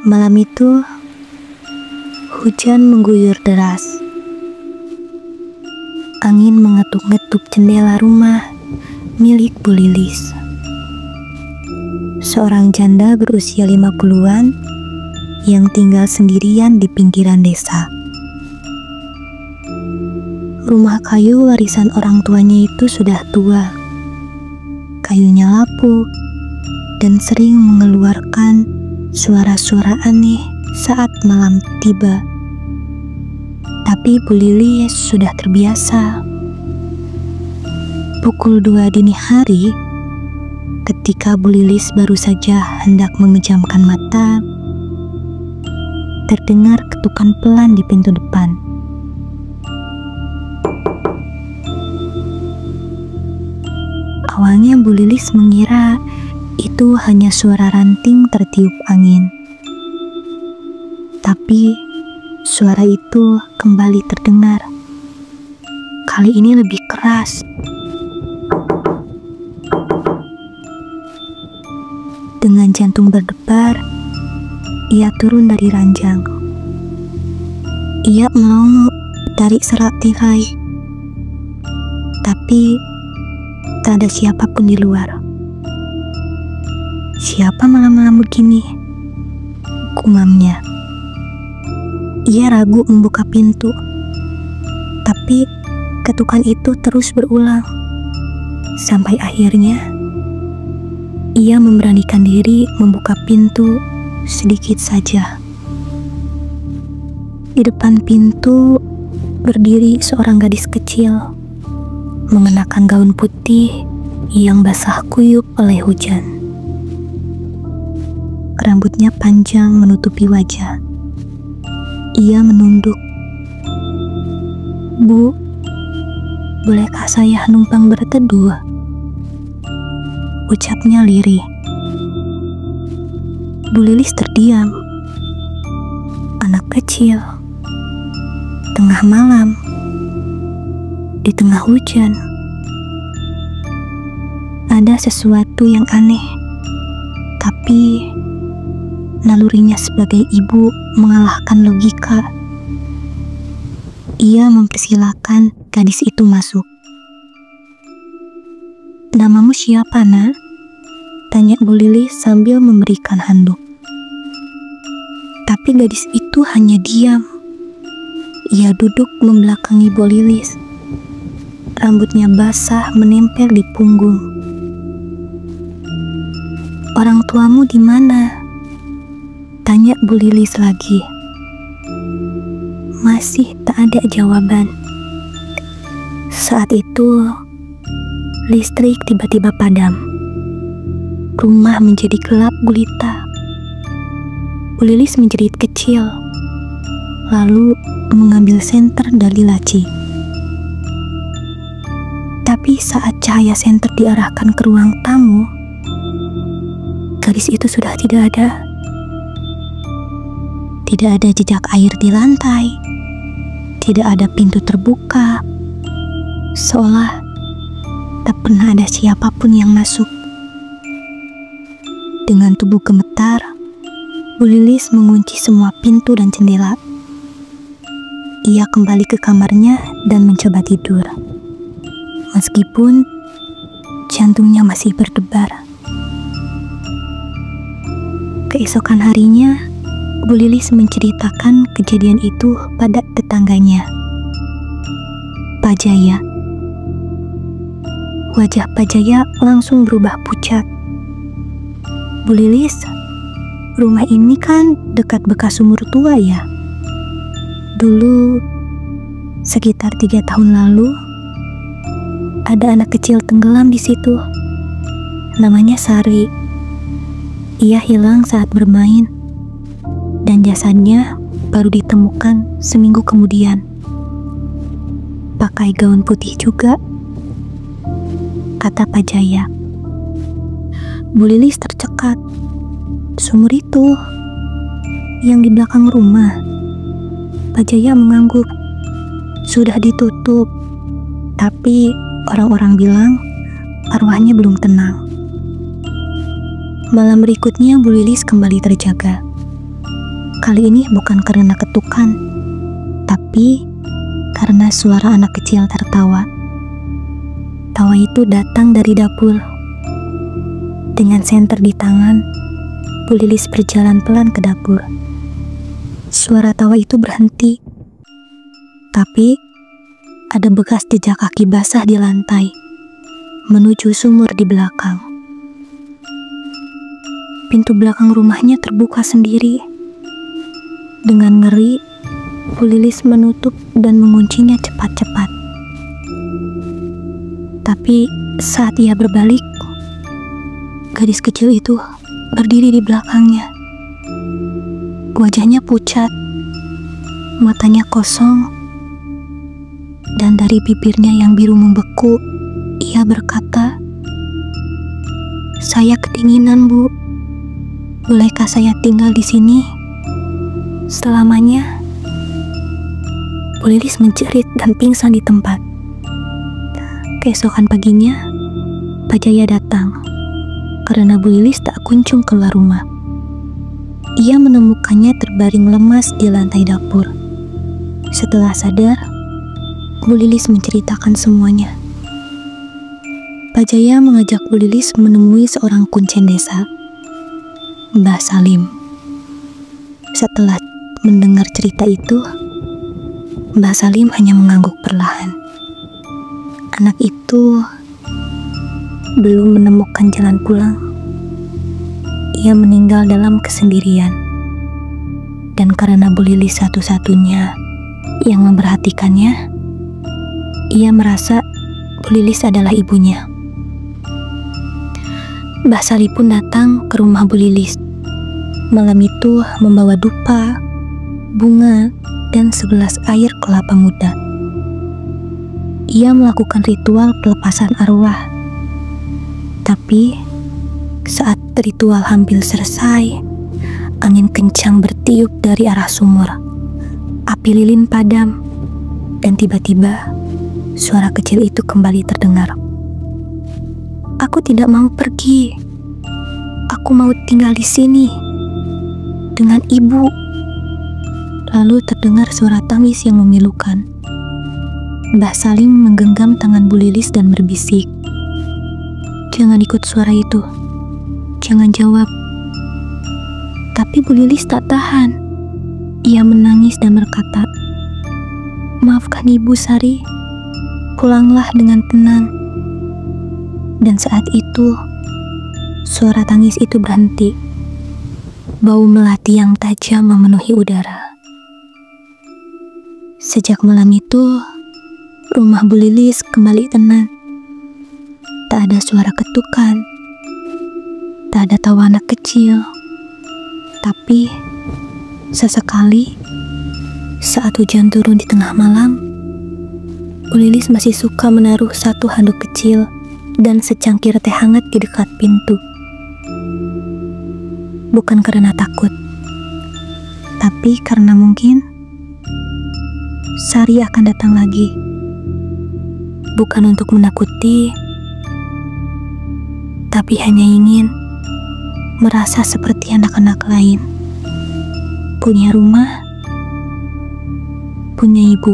Malam itu, hujan mengguyur deras. Angin mengetuk-ngetuk jendela rumah milik Bu Lilis. Seorang janda berusia 50-an yang tinggal sendirian di pinggiran desa. Rumah kayu warisan orang tuanya itu sudah tua. Kayunya lapuk dan sering mengeluarkan suara-suara aneh saat malam tiba. Tapi Bu Lilis sudah terbiasa. Pukul 2 dini hari, ketika Bu Lilis baru saja hendak memejamkan mata, terdengar ketukan pelan di pintu depan. Awalnya Bu Lilis mengira itu hanya suara ranting tertiup angin. Tapi suara itu kembali terdengar. Kali ini lebih keras. Dengan jantung berdebar, ia turun dari ranjang. Ia melongo dari serat tirai. Tapi tak ada siapapun di luar. Siapa malam-malam begini? Gumamnya. Ia ragu membuka pintu. Tapi ketukan itu terus berulang. Sampai akhirnya ia memberanikan diri membuka pintu sedikit saja. Di depan pintu berdiri seorang gadis kecil mengenakan gaun putih yang basah kuyup oleh hujan. Rambutnya panjang menutupi wajah. Ia menunduk. "Bu, bolehkah saya numpang berteduh?" ucapnya lirih. Bu Lilis terdiam. Anak kecil, tengah malam, di tengah hujan. Ada sesuatu yang aneh, tapi nalurinya sebagai ibu mengalahkan logika. Ia mempersilahkan gadis itu masuk. "Namamu siapa, Nak?" tanya Bu Lilis sambil memberikan handuk. Tapi gadis itu hanya diam. Ia duduk membelakangi Bu Lilis. Rambutnya basah menempel di punggung. "Orang tuamu di mana?" tanya Bu Lilis lagi. Masih tak ada jawaban. Saat itu, listrik tiba-tiba padam. Rumah menjadi gelap gulita. Bu Lilis menjerit kecil, lalu mengambil senter dari laci. Tapi saat cahaya senter diarahkan ke ruang tamu, gadis itu sudah tidak ada. Tidak ada jejak air di lantai. Tidak ada pintu terbuka. Seolah tak pernah ada siapapun yang masuk. Dengan tubuh gemetar, Bu Lilis mengunci semua pintu dan jendela. Ia kembali ke kamarnya dan mencoba tidur. Meskipun jantungnya masih berdebar. Keesokan harinya, Bu Lilis menceritakan kejadian itu pada tetangganya, Pak Jaya. Wajah Pak Jaya langsung berubah pucat. "Bu Lilis, rumah ini kan dekat bekas sumur tua ya? Dulu, sekitar 3 tahun lalu, ada anak kecil tenggelam di situ. Namanya Sari. Ia hilang saat bermain. Dan jasadnya baru ditemukan seminggu kemudian. Pakai gaun putih juga," kata Pak Jaya. Bu Lilis tercekat. "Sumur itu yang di belakang rumah?" Pak Jaya mengangguk. "Sudah ditutup, tapi orang-orang bilang arwahnya belum tenang." Malam berikutnya Bu Lilis kembali terjaga. Kali ini bukan karena ketukan, tapi karena suara anak kecil tertawa. Tawa itu datang dari dapur. Dengan senter di tangan, Bu Lilis berjalan pelan ke dapur. Suara tawa itu berhenti, tapi ada bekas jejak kaki basah di lantai menuju sumur di belakang. Pintu belakang rumahnya terbuka sendiri. Dengan ngeri, Bu Lilis menutup dan menguncinya cepat-cepat. Tapi saat ia berbalik, gadis kecil itu berdiri di belakangnya. Wajahnya pucat, matanya kosong, dan dari bibirnya yang biru membeku, ia berkata, "Saya kedinginan, Bu. Bolehkah saya tinggal di sini selamanya?" Bu Lilis menjerit dan pingsan di tempat. Keesokan paginya, Pak Jaya datang karena Bu Lilis tak kunjung keluar rumah. Ia menemukannya terbaring lemas di lantai dapur. Setelah sadar, Bu Lilis menceritakan semuanya. Pak Jaya mengajak Bu Lilis menemui seorang kuncen desa, Mbah Salim. Setelah mendengar cerita itu, Mbah Salim hanya mengangguk perlahan. Anak itu belum menemukan jalan pulang. Ia meninggal dalam kesendirian. Dan karena Bu Lilis satu-satunya yang memperhatikannya, ia merasa Bu Lilis adalah ibunya. Mbah Sali pun datang ke rumah Bu Lilis. Malam itu membawa dupa, bunga, dan segelas air kelapa muda. Ia melakukan ritual pelepasan arwah. Tapi saat ritual hampir selesai, angin kencang bertiup dari arah sumur. Api lilin padam, dan tiba-tiba suara kecil itu kembali terdengar. "Aku tidak mau pergi. Aku mau tinggal di sini dengan ibu." Lalu terdengar suara tangis yang memilukan. Mbah Salim menggenggam tangan Bu Lilis dan berbisik, "Jangan ikut suara itu. Jangan jawab." Tapi Bu Lilis tak tahan. Ia menangis dan berkata, "Maafkan Ibu Sari. Pulanglah dengan tenang." Dan saat itu, suara tangis itu berhenti. Bau melati yang tajam memenuhi udara. Sejak malam itu, rumah Bu Lilis kembali tenang. Tak ada suara ketukan, tak ada tawa anak kecil. Tapi sesekali, saat hujan turun di tengah malam, Bu Lilis masih suka menaruh satu handuk kecil dan secangkir teh hangat di dekat pintu. Bukan karena takut, tapi karena mungkin Sari akan datang lagi. Bukan untuk menakuti, tapi hanya ingin merasa seperti anak-anak lain. Punya rumah, punya ibu.